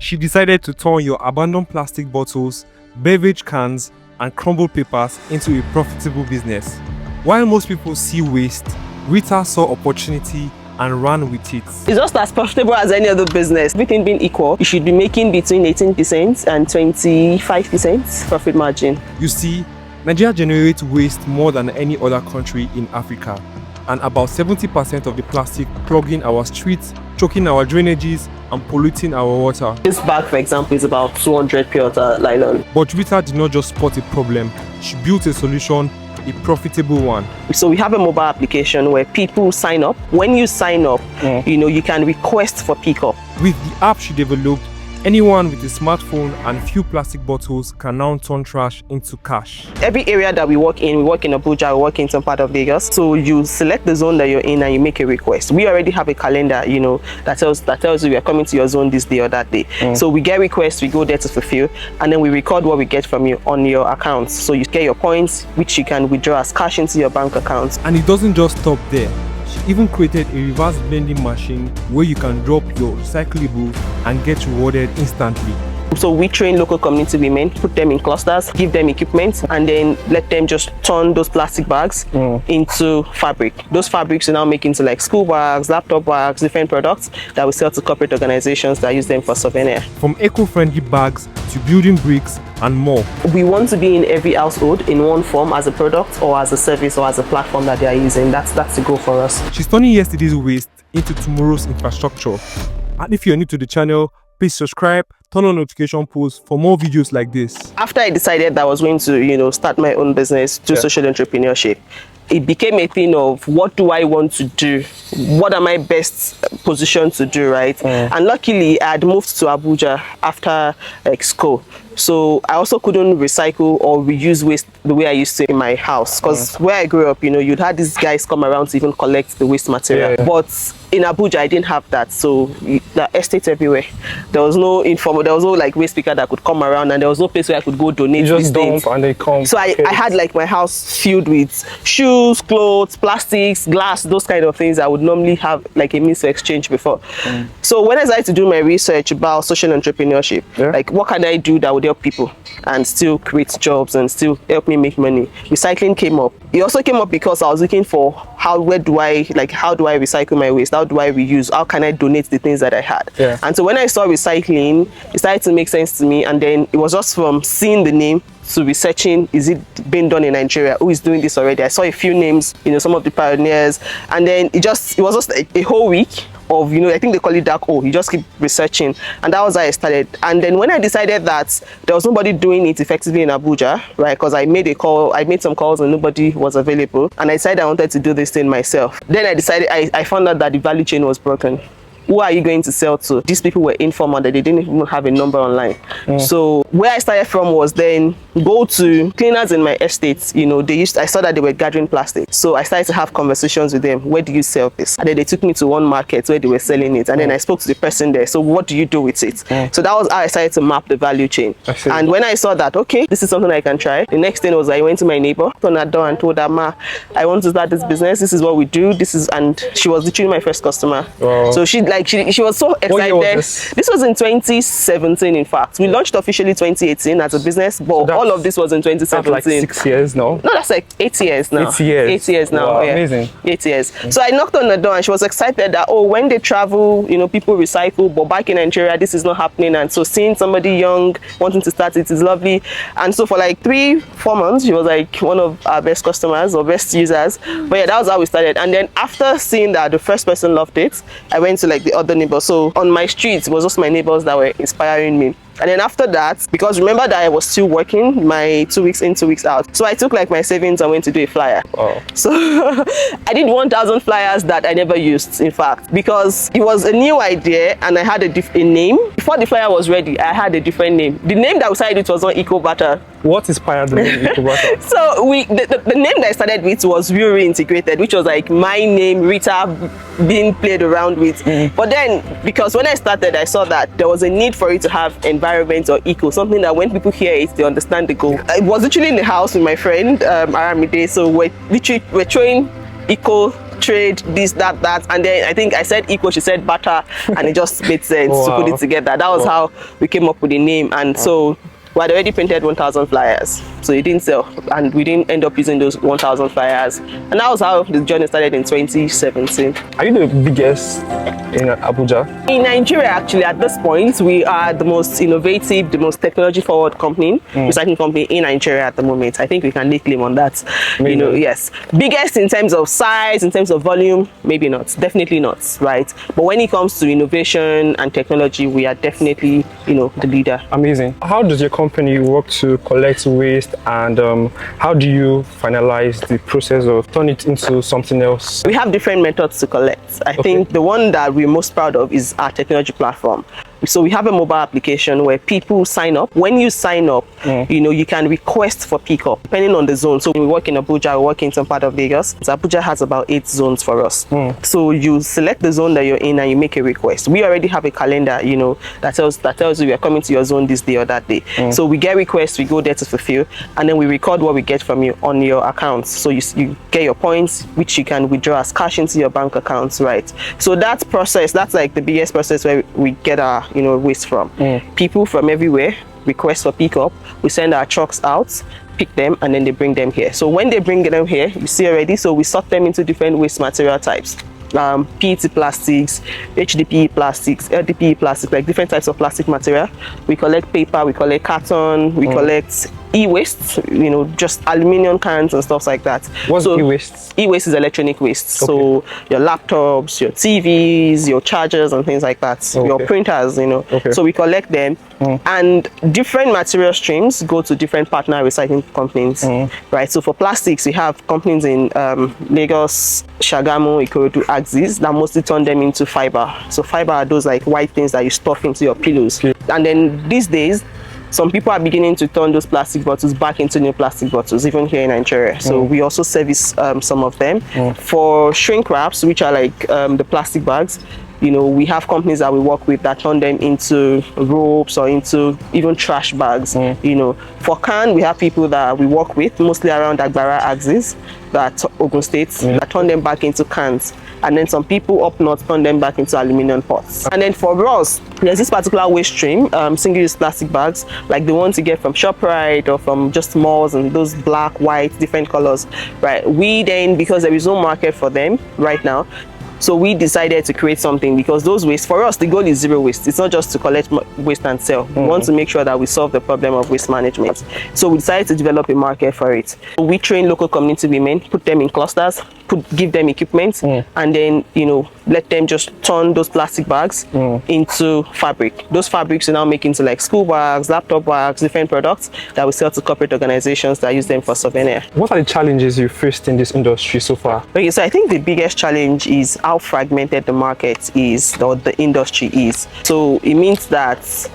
she decided to turn your abandoned plastic bottles, beverage cans, and crumbled papers into a profitable business. While most people see waste, Rita saw opportunity and ran with it. It's just as profitable as any other business. Everything being equal, you should be making between 18% and 25% profit margin. You see, Nigeria generates waste more than any other country in Africa, and about 70% of the plastic clogging our streets, choking our drainages, and polluting our water. This bag, for example, is about 200 pure nylon. But Rita did not just spot a problem, she built a solution, a profitable one. So we have a mobile application where people sign up. When you sign up, you can request for pickup. With the app she developed, anyone with a smartphone and few plastic bottles can now turn trash into cash. Every area that we work in Abuja, we work in some part of Lagos. So you select the zone that you're in and you make a request. We already have a calendar, that tells you we are coming to your zone this day or that day. So we get requests, we go there to fulfill, and then we record what we get from you on your accounts. So you get your points, which you can withdraw as cash into your bank accounts. And it doesn't just stop there. She even created a reverse vending machine where you can drop your recyclables and get rewarded instantly. So we train local community women, put them in clusters, give them equipment, and then let them just turn those plastic bags into fabric. Those fabrics are now make into like school bags, laptop bags, different products that we sell to corporate organizations that use them for souvenir. From eco-friendly bags to building bricks and more. We want to be in every household in one form, as a product or as a service or as a platform that they are using. That's the goal for us. She's turning yesterday's waste into tomorrow's infrastructure. And if you're new to the channel, please subscribe, turn on notification posts for more videos like this. After I decided that I was going to, start my own business, do social entrepreneurship, it became a thing of what do I want to do? What am I best positioned to do, right? And luckily, I had moved to Abuja after school. So I also couldn't recycle or reuse waste the way I used to in my house. Because where I grew up, you'd had these guys come around to even collect the waste material. But in Abuja, I didn't have that. So the estate everywhere. There was no like waste picker that could come around, and there was no place where I could go donate. You just dump and they come. So I had like my house filled with shoes, clothes, plastics, glass, those kind of things I would normally have like a means to exchange before. So when I started to do my research about social entrepreneurship, like what can I do that would help people and still create jobs and still help me make money, recycling came up. It also came up because I was looking for how do I recycle my waste? How do I reuse? How can I donate the things that I had? And so when I saw recycling, it started to make sense to me, and then it was just from seeing the name to researching, is it being done in Nigeria? Who is doing this already? I saw a few names, some of the pioneers, and then it was just a whole week of, I think they call it dark hole. You just keep researching, and that was how I started. And then when I decided that there was nobody doing it effectively in Abuja, right? Because I made some calls and nobody was available, and I decided I wanted to do this thing myself. Then I decided, I found out that the value chain was broken. Who are you going to sell to? These people were informal, that they didn't even have a number online. So where I started from was then go to cleaners in my estates. I saw that they were gathering plastic. So I started to have conversations with them. Where do you sell this? And then they took me to one market where they were selling it. And then I spoke to the person there. So what do you do with it? So that was how I started to map the value chain. And when I saw that, okay, this is something I can try. The next thing was I went to my neighbor, on her door, and told her, Ma, I want to start this business. This is what we do. And she was literally my first customer. So she was so excited. What year was this was in 2017, in fact. We launched officially 2018 as a business, but So all of this was in 2017. That's like 6 years now? No, that's like 8 years now. 8 years. 8 years now. Wow, yeah. amazing. 8 years. So I knocked on the door and she was excited that, when they travel, people recycle, but back in Nigeria, this is not happening. And so seeing somebody young wanting to start it is lovely. And so for like 3-4 months, she was like one of our best customers or best users. But yeah, that was how we started. And then after seeing that the first person loved it, I went to like the other neighbors. So on my street, it was just my neighbors that were inspiring me. And then after that, because remember that I was still working my 2 weeks in, 2 weeks out. So I took like my savings and went to do a flyer. So I did 1,000 flyers that I never used, in fact, because it was a new idea and I had a name. Before the flyer was ready, I had a different name. The name that we started with was on Ecobarter. What inspired the name Ecobarter? So the name that I started with was Real Reintegrated, which was like my name, Rita, being played around with. But then, because when I started, I saw that there was a need for it to have environment or eco, something that when people hear it, they understand the goal. I was literally in the house with my friend, Arome, so we're throwing eco trade, this, that, and then I think I said eco, she said batter, and it just made sense to put it together. That was how we came up with the name, and so we had already printed 1,000 flyers, so it didn't sell, and we didn't end up using those 1,000 flyers, and that was how the journey started in 2017. Are you the biggest in Abuja? In Nigeria, actually, at this point, we are the most innovative, the most technology-forward company, recycling company in Nigeria at the moment. I think we can lay claim on that. Maybe. You know, yes, biggest in terms of size, in terms of volume, maybe not, definitely not, right? But when it comes to innovation and technology, we are definitely, you know, the leader. Amazing. How does your company work to collect waste, and how do you finalize the process of turn it into something else? We have different methods to collect. I think the one that we're most proud of is our technology platform. So we have a mobile application where people sign up. When you sign up, you know, you can request for pickup depending on the zone. So we work in Abuja, we work in some part of Lagos. So Abuja has about 8 zones for us. So you select the zone that you're in and you make a request. We already have a calendar, you know, that tells you we are coming to your zone this day or that day. So we get requests, we go there to fulfill, and then we record what we get from you on your accounts. So you get your points, which you can withdraw as cash into your bank accounts, right? So that process, that's like the biggest process where we get our, you know, waste from. People from everywhere request for pickup. We send our trucks out, pick them, and then they bring them here. So when they bring them here, you see already, so we sort them into different waste material types. PET plastics, HDPE plastics, LDPE plastics, like different types of plastic material. We collect paper, we collect carton, we collect e-waste, you know, just aluminium cans and stuff like that. What's e-waste? E-waste is electronic waste. So your laptops, your TVs, your chargers and things like that, your printers, you know. So we collect them, and different material streams go to different partner recycling companies, right? So for plastics, we have companies in Lagos, Shagamu, Ikorodu, Axis that mostly turn them into fiber. So fiber are those like white things that you stuff into your pillows. And then these days, some people are beginning to turn those plastic bottles back into new plastic bottles, even here in Nigeria. So we also service some of them. For shrink wraps, which are like the plastic bags, you know, we have companies that we work with that turn them into ropes or into even trash bags. You know, for can, we have people that we work with, mostly around Agbara axis, that Ogun State, that turn them back into cans. And then some people up north turn them back into aluminum pots. And then for us, there's this particular waste stream, single-use plastic bags, like the ones you get from ShopRite or from just malls, and those black, white, different colors, right? We then, because there is no market for them right now, so we decided to create something, because those waste, for us, the goal is zero waste. It's not just to collect waste and sell. We want to make sure that we solve the problem of waste management. So we decided to develop a market for it. We train local community women, put them in clusters, give them equipment, and then, you know, let them just turn those plastic bags into fabric. Those fabrics we now make into like school bags, laptop bags, different products that we sell to corporate organizations that use them for souvenir. What are the challenges you faced in this industry so far? Okay, so I think the biggest challenge is how fragmented the market is, or the industry is. So it means that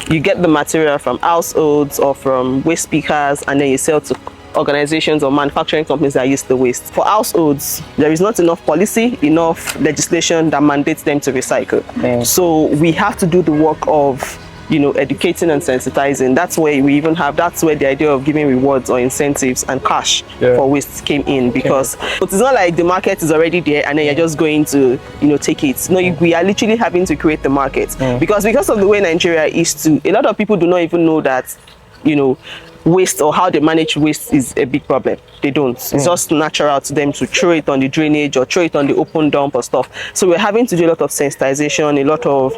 you get the material from households or from waste pickers, and then you sell to organizations or manufacturing companies that use the waste. For households, there is not enough policy, enough legislation that mandates them to recycle. So we have to do the work of, you know, educating and sensitizing. That's where we even have, that's where the idea of giving rewards or incentives and cash for waste came in, because it's not like the market is already there and then you're just going to, you know, take it. No, we are literally having to create the market, because of the way Nigeria is too, a lot of people do not even know that, you know, waste or how they manage waste is a big problem. They don't. It's just natural to them to throw it on the drainage or throw it on the open dump or stuff. So we're having to do a lot of sensitization, a lot of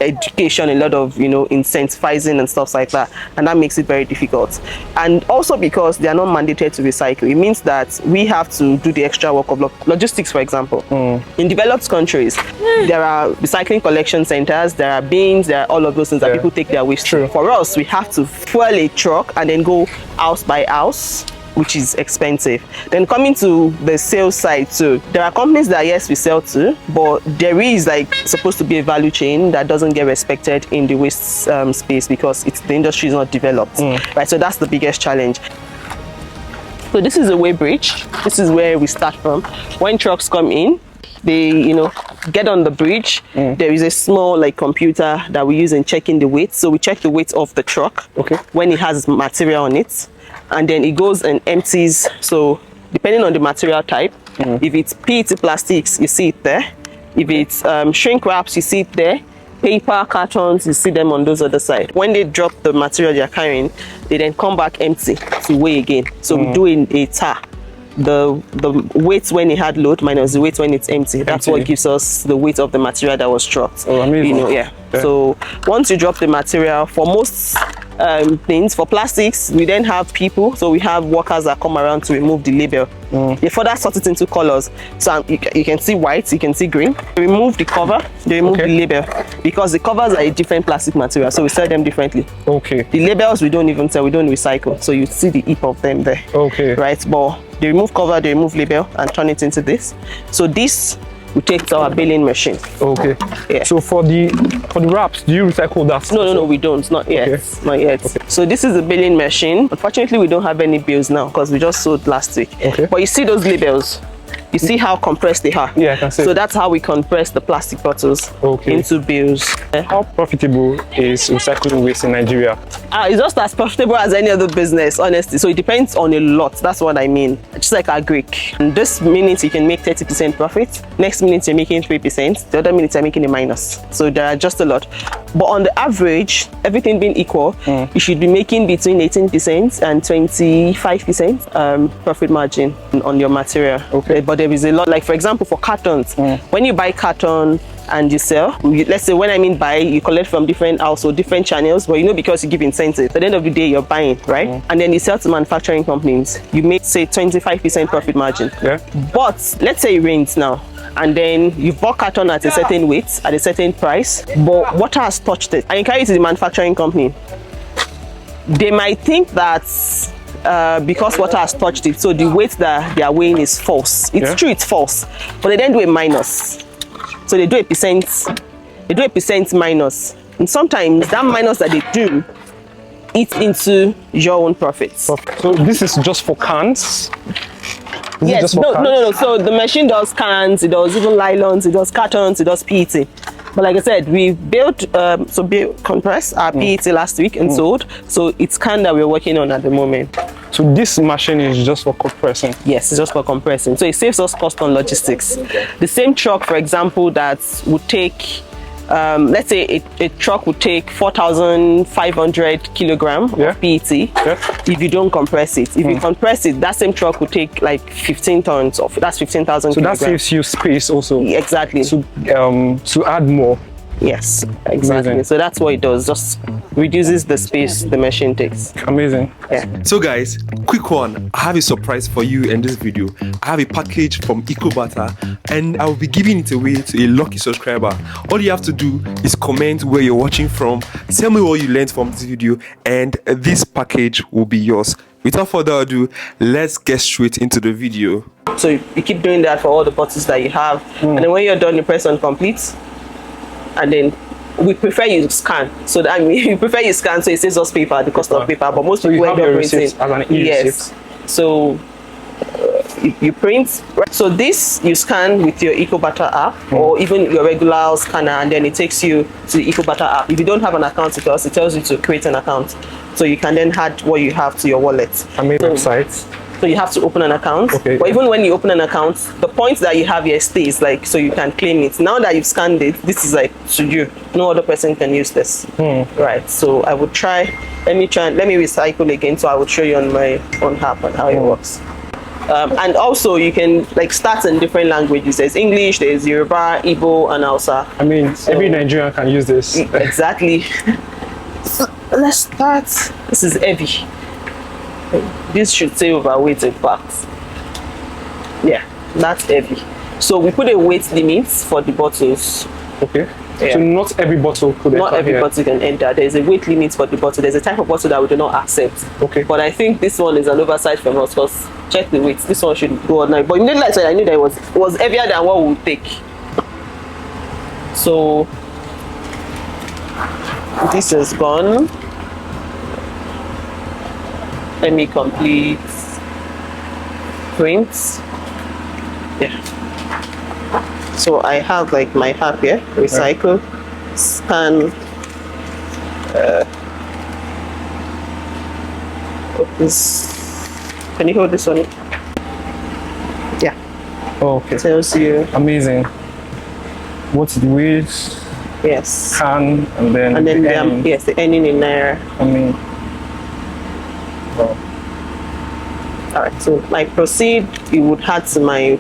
education, a lot of, you know, incentivizing and stuff like that, and that makes it very difficult. And also because they are not mandated to recycle, it means that we have to do the extra work of logistics. For example, in developed countries, there are recycling collection centers, there are bins, there are all of those things that people take their waste to. For us, we have to fuel a truck and then go house by house, which is expensive. Then coming to the sales side too, there are companies that, yes, we sell to, but there is like supposed to be a value chain that doesn't get respected in the waste space, because the industry is not developed, right? So that's the biggest challenge. So this is a weighbridge. This is where we start from. When trucks come in, they, you know, get on the bridge. There is a small like computer that we use in checking the weight. So we check the weight of the truck when it has material on it, and then it goes and empties. So depending on the material type, If it's PET plastics, you see it there. If it's shrink wraps, you see it there. Paper, cartons, you see them on those other side. When they drop the material they are carrying, they then come back empty to weigh again. So we do in a tar. The weight when it had load minus the weight when it's empty. That's what gives us the weight of the material that was dropped. Oh, amazing. You know, yeah. So once you drop the material, for most things, for plastics, we then have people. So we have workers that come around to remove the label. They further sort it into colors. So you can see white, you can see green. They remove the cover, they remove the label, because the covers are a different plastic material. So we sell them differently. Okay. The labels we don't even sell, we don't recycle. So you see the heap of them there. Okay. Right, but they remove cover, they remove label and turn it into this. So this we take to our baling machine. Okay. Yeah. So for the wraps, do you recycle that? No, we don't. Not yet. Okay. Not yet. Okay. So this is the baling machine. Unfortunately, we don't have any bills now because we just sold last week. Okay. But you see those labels. You see how compressed they are. Yeah, I can see. So that's how we compress the plastic bottles into bills. How profitable is recycling waste in Nigeria? It's just as profitable as any other business, honestly. So it depends on a lot. That's what I mean. Just like agric. And this minute you can make 30% profit. Next minute you're making 3%. The other minute you're making a minus. So there are just a lot. But on the average, everything being equal, you should be making between 18% and 25% profit margin on your material. Okay. But there is a lot, like for example, for cartons. When you buy carton and you sell, let's say when I mean buy, you collect from different households, different channels, but you know, because you give incentives, at the end of the day, you're buying, right? And then you sell to manufacturing companies, you make say 25% profit margin. But let's say it rains now, and then you bought carton at a certain weight, at a certain price, but water has touched it, and you carry it to the manufacturing company. They might think that because water has touched it, so the weight that they are weighing is false. It's true, it's false, but they then do a minus. So they do a percent minus, and sometimes that minus that they do eats into your own profits. So this is just for cans? Yes, no. So the machine does cans, it does even nylons, it does cartons, it does PET. But like I said, we built compressed our PET last week and sold. So it's can that we're working on at the moment. So this machine is just for compressing? Yes, it's just for compressing. So it saves us cost on logistics. The same truck, for example, that would take, let's say a truck would take 4,500 kilograms of PET if you don't compress it. If you compress it, that same truck would take like 15 tons of, that's 15,000 kilograms. So that saves you space also? Exactly. To add more? Yes, exactly. Amazing. So that's what it does, just reduces the space the machine takes. Amazing. Yeah. So guys, quick one, I have a surprise for you in this video. I have a package from EcoBata and I will be giving it away to a lucky subscriber. All you have to do is comment where you're watching from, tell me what you learned from this video, and this package will be yours. Without further ado, let's get straight into the video. So you keep doing that for all the bottles that you have, and then when you're done, you press on complete. And then we prefer you scan, so that we prefer you scan, so it saves us paper, the cost of paper. But most people end up printing. As an e-receipt. So you print. So this you scan with your Ecobarter app, or even your regular scanner, and then it takes you to the Ecobarter app. If you don't have an account with us, it tells you to create an account, so you can then add what you have to your wallet. I made websites. So you have to open an account. But even when you open an account, the points that you have here stays, like, so you can claim it. Now that you've scanned it, this is like to you. No other person can use this. Right. So I would let me recycle again. So I will show you on my own app and how it works. And also you can like start in different languages. There's English, there's Yoruba, Igbo, and Hausa. I mean, every Nigerian can use this. Exactly. So let's start. This is heavy. This should say overweight in fact. Yeah, that's heavy. So we put a weight limit for the bottles. Okay. Yeah. So not every bottle could enter. Not every bottle can enter. There's a weight limit for the bottle. There's a type of bottle that we do not accept. Okay. But I think this one is an oversight from us, because check the weight. This one should go on 9. But immediately I said, I knew that it was heavier than what we would take. So this is gone. Let me complete print. Yeah. So I have like my app here, recycle, scan, this. Can you hold this on? Yeah. Okay. Tells you, Amazing. What's the weight? yes. Can and then The earning. yes, the earning in naira. I mean, wow. All right, so I proceed, it would add to my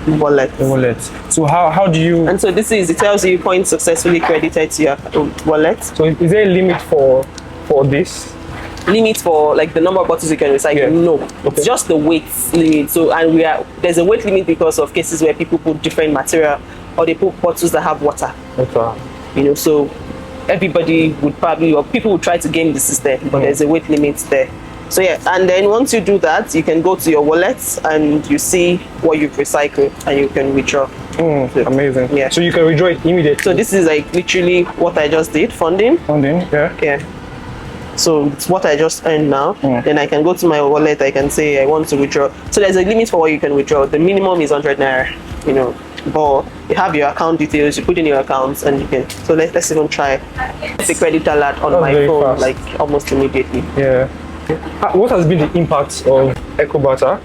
wallet. The wallet. So how do you? And so it tells you points successfully credited to your wallet. So is there a limit for this? Limit for like the number of bottles you can recycle? Yeah. No, Okay. it's just the weight limit. So there's a weight limit because of cases where people put different material or they put bottles that have water. Okay. You know, so everybody would probably, or people would try to game the system, but there's a weight limit there. So yeah, and then once you do that, you can go to your wallet and you see what you've recycled and you can withdraw. So, Amazing. yeah. So you can withdraw it immediately. So this is like literally what I just did, funding. Funding, yeah. Yeah. So it's what I just earned now. Then I can go to my wallet, I can say I want to withdraw. So there's a limit for what you can withdraw. The minimum is 100 naira, you know. But you have your account details, you put in your accounts and you can. So let's even try the credit alert on my very phone, fast. like almost immediately. Yeah. What has been the impact of Ecobarter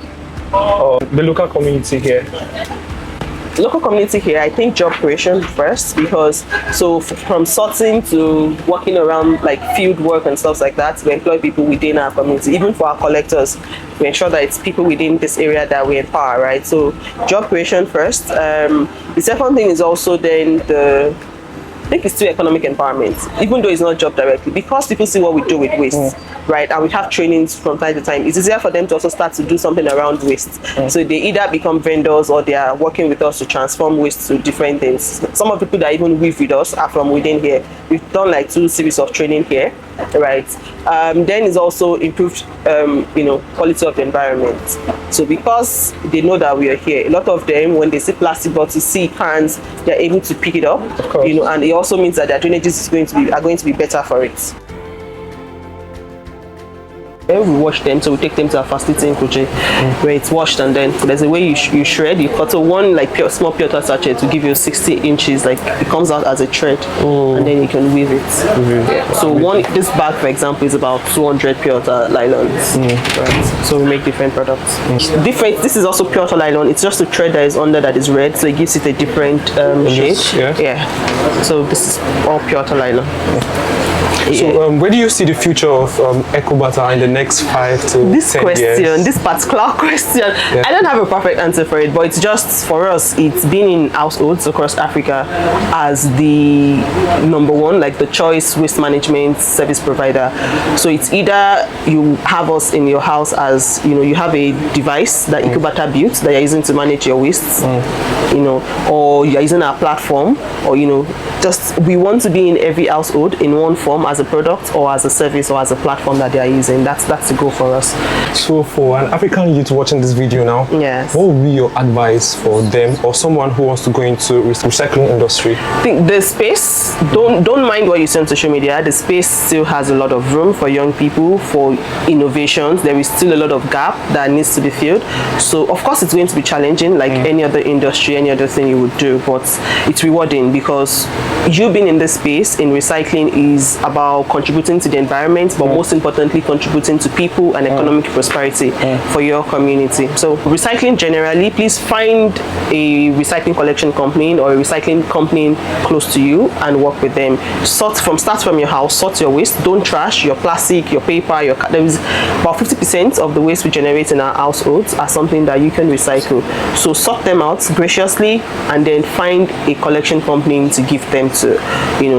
on the local community here? Local community here, I think job creation first, because from sorting to working around like field work and stuff like that, we employ people within our community. Even for our collectors, we ensure that it's people within this area that we empower, right? So job creation first. The second thing is also then I think it's still economic empowerment, even though it's not job directly, because people see what we do with waste, right? And we have trainings from time to time. It's easier for them to also start to do something around waste. So they either become vendors or they are working with us to transform waste to different things. Some of the people that even weave with us are from within here. We've done like 2 series of training here, right? Then is also improved, quality of the environment. So because they know that we are here, a lot of them, when they see plastic bottles, see cans, they're able to pick it up, and it also means that their drainages are going to be better for it. When we wash them, so we take them to a facility in Kuche, where it's washed, and then there's a way you shred. You cut one like small pure water sachet to give you 60 inches, like it comes out as a thread, and then you can weave it. Yeah. So this bag, for example, is about 200 pure water nylons. Right. So we make different products. This is also pure water nylon. It's just a thread that is under that is red, so it gives it a different shade. Yeah. So this is all pure water nylon. So where do you see the future of Ecobarter in the next 5 to 10 years? This particular question, I don't have a perfect answer for it, but it's just for us, it's been in households across Africa as the number one, like the choice waste management service provider. So it's either you have us in your house as, you have a device that Ecobarter built that you're using to manage your wastes, or you're using our platform, or, just we want to be in every household in one form as a product or as a service or as a platform that they are using. That's the goal for us. So for an African youth watching this video now, yes, what would be your advice for them or someone who wants to go into recycling industry? I think the space, don't mind what you see on social media. The space still has a lot of room for young people, for innovations. There is still a lot of gap that needs to be filled. So of course it's going to be challenging, like any other industry, any other thing you would do, but it's rewarding because you being in this space in recycling is about contributing to the environment, but most importantly contributing to people and economic prosperity for your community. So recycling generally, please find a recycling collection company or a recycling company close to you and work with them. Start from your house, sort your waste. Don't trash your plastic, your paper, there is about 50% of the waste we generate in our households are something that you can recycle. So sort them out graciously and then find a collection company to give them to,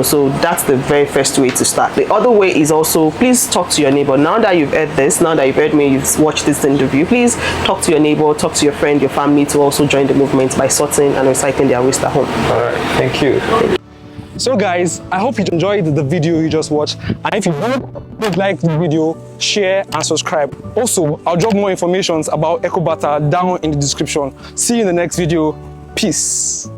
so that's the very first way to start. The other way is also, please talk to your neighbor. Now that you've heard this, now that you've heard me, you've watched this interview, please talk to your neighbor, talk to your friend, your family to also join the movement by sorting and recycling their waste at home. All right, thank you. So guys, I hope you enjoyed the video you just watched, and if you would, please like the video, share and subscribe. Also, I'll drop more information about Ecobarter down in the description. See you in the next video. Peace.